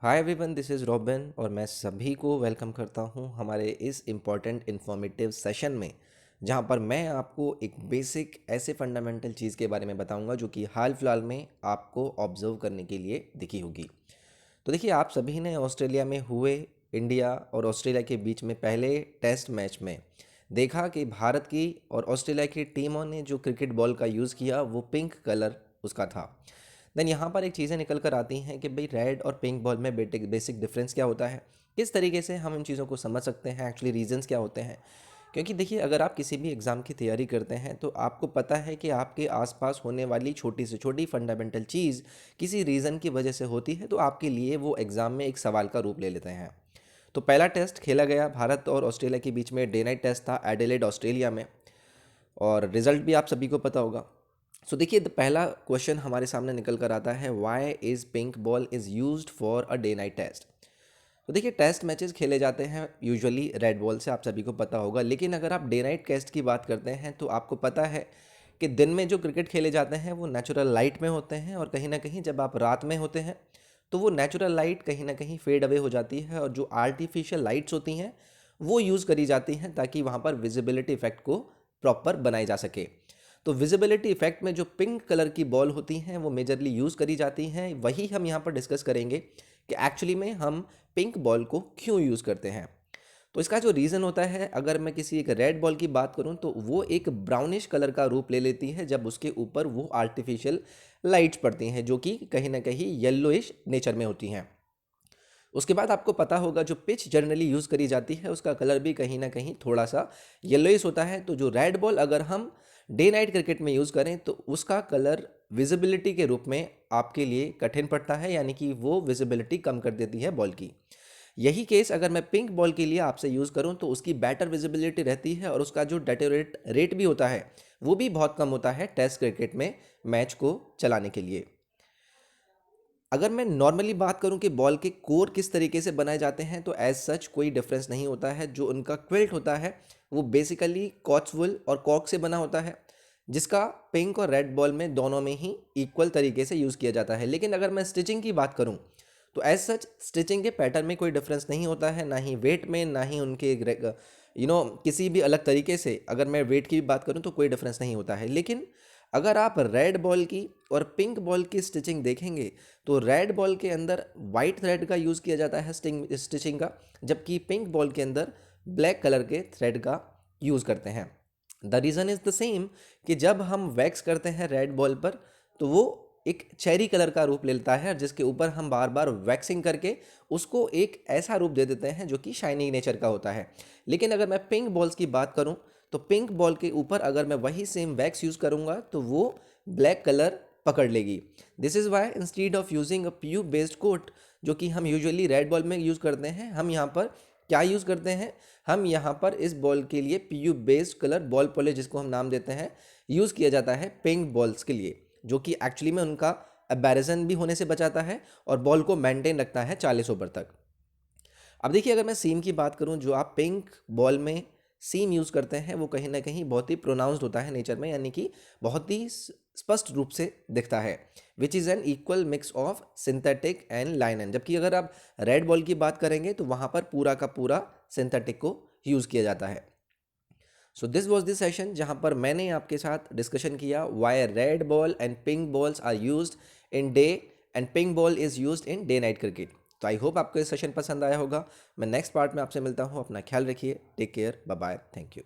Hi everyone, this is robin और मैं सभी को वेलकम करता हूं हमारे इस इम्पॉर्टेंट इन्फॉर्मेटिव सेशन में, जहां पर मैं आपको एक बेसिक ऐसे फंडामेंटल चीज़ के बारे में बताऊंगा जो कि हाल फिलहाल में आपको ऑब्जर्व करने के लिए दिखी होगी। तो देखिए, आप सभी ने ऑस्ट्रेलिया में हुए इंडिया और ऑस्ट्रेलिया के बीच में पहले टेस्ट मैच में देखा कि भारत की और ऑस्ट्रेलिया की टीमों ने जो क्रिकेट बॉल का यूज़ किया वो पिंक कलर उसका था। देन यहाँ पर एक चीज़ें निकल कर आती हैं कि भाई रेड और पिंक बॉल में बेसिक डिफरेंस क्या होता है, किस तरीके से हम इन चीज़ों को समझ सकते हैं, एक्चुअली रीजंस क्या होते हैं। क्योंकि देखिए, अगर आप किसी भी एग्ज़ाम की तैयारी करते हैं तो आपको पता है कि आपके आसपास होने वाली छोटी से छोटी फंडामेंटल चीज़ किसी रीज़न की वजह से होती है, तो आपके लिए वो एग्ज़ाम में एक सवाल का रूप ले लेते हैं। तो पहला टेस्ट खेला गया भारत और ऑस्ट्रेलिया के बीच में, डे नाइट टेस्ट था एडिलेड ऑस्ट्रेलिया में, और रिजल्ट भी आप सभी को पता होगा। सो देखिए, पहला क्वेश्चन हमारे सामने निकल कर आता है, why is pink ball is used for a day night test. तो देखिए, टेस्ट मैचेस खेले जाते हैं यूजुअली रेड बॉल से, आप सभी को पता होगा। लेकिन अगर आप डे नाइट टेस्ट की बात करते हैं तो आपको पता है कि दिन में जो क्रिकेट खेले जाते हैं वो नेचुरल लाइट में होते हैं, और कहीं ना कहीं जब आप रात में होते हैं तो वो नेचुरल लाइट कहीं ना कहीं फेड अवे हो जाती है, और जो आर्टिफिशियल लाइट्स होती हैं वो यूज़ करी जाती हैं ताकि वहाँ पर विजिबिलिटी इफेक्ट को प्रॉपर बनाई जा सके। तो विजिबिलिटी इफेक्ट में जो पिंक कलर की बॉल होती हैं वो मेजरली यूज़ करी जाती हैं, वही हम यहाँ पर डिस्कस करेंगे कि एक्चुअली में हम पिंक बॉल को क्यों यूज़ करते हैं। तो इसका जो रीज़न होता है, अगर मैं किसी एक रेड बॉल की बात करूं तो वो एक ब्राउनिश कलर का रूप ले लेती है जब उसके ऊपर वो आर्टिफिशियल लाइट्स पड़ती हैं, जो कि कहीं ना कहीं येलोइश नेचर में होती हैं। उसके बाद आपको पता होगा, जो पिच जनरली यूज़ करी जाती है उसका कलर भी कहीं ना कहीं थोड़ा सा येलोइश होता है। तो जो रेड बॉल अगर हम डे नाइट क्रिकेट में यूज़ करें तो उसका कलर विजिबिलिटी के रूप में आपके लिए कठिन पड़ता है, यानी कि वो विजिबिलिटी कम कर देती है बॉल की। यही केस अगर मैं पिंक बॉल के लिए आपसे यूज़ करूं तो उसकी बेटर विजिबिलिटी रहती है, और उसका जो डेटोरेट रेट भी होता है वो भी बहुत कम होता है टेस्ट क्रिकेट में मैच को चलाने के लिए। अगर मैं नॉर्मली बात करूं कि बॉल के कोर किस तरीके से बनाए जाते हैं, तो एज सच कोई डिफरेंस नहीं होता है। जो उनका क्विल्ट होता है वो बेसिकली कॉट्सवुल और कॉक से बना होता है, जिसका पिंक और रेड बॉल में दोनों में ही इक्वल तरीके से यूज़ किया जाता है। लेकिन अगर मैं स्टिचिंग की बात करूं तो एज सच स्टिचिंग के पैटर्न में कोई डिफरेंस नहीं होता है, ना ही वेट में, ना ही उनके किसी भी अलग तरीके से। अगर मैं वेट की भी बात करूं तो कोई डिफरेंस नहीं होता है। लेकिन अगर आप रेड बॉल की और पिंक बॉल की स्टिचिंग देखेंगे तो रेड बॉल के अंदर वाइट थ्रेड का यूज़ किया जाता है स्टिचिंग का, जबकि पिंक बॉल के अंदर ब्लैक कलर के थ्रेड का यूज़ करते हैं। The reason is the same कि जब हम वैक्स करते हैं रेड बॉल पर तो वो एक चेरी कलर का रूप लेता है, जिसके ऊपर हम बार बार वैक्सिंग करके उसको एक ऐसा रूप दे देते हैं जो कि शाइनी नेचर का होता है। लेकिन अगर मैं पिंक बॉल्स की बात करूं तो पिंक बॉल के ऊपर अगर मैं वही सेम वैक्स यूज़ करूंगा तो वो ब्लैक कलर पकड़ लेगी। This is why instead of using a PU based coat, जो कि हम यूजुअली रेड बॉल में यूज़ करते हैं, हम यहाँ पर क्या यूज़ करते हैं, हम यहाँ पर इस बॉल के लिए PU based colour ball polish, जिसको हम नाम देते हैं, यूज़ किया जाता है पिंक बॉल्स के लिए, जो कि एक्चुअली में उनका एम्बैरेसन भी होने से बचाता है और बॉल को मेंटेन रखता है 40 ओवर तक। अब देखिए, अगर मैं सीम की बात करूं, जो आप पिंक बॉल में सीम यूज़ करते हैं वो कहीं ना कहीं बहुत ही प्रोनाउंस्ड होता है नेचर में, यानी कि बहुत ही स्पष्ट रूप से दिखता है, which is an equal mix of synthetic and linen. जबकि अगर आप रेड बॉल की बात करेंगे तो वहाँ पर पूरा का पूरा सिंथेटिक को यूज़ किया जाता है। So this was this session जहाँ पर मैंने आपके साथ डिस्कशन किया why red ball and pink balls are used in day and pink ball is used in day night cricket. तो आई होप आपको ये सेशन पसंद आया होगा। मैं नेक्स्ट पार्ट में आपसे मिलता हूँ। अपना ख्याल रखिए, take care, bye bye, thank you.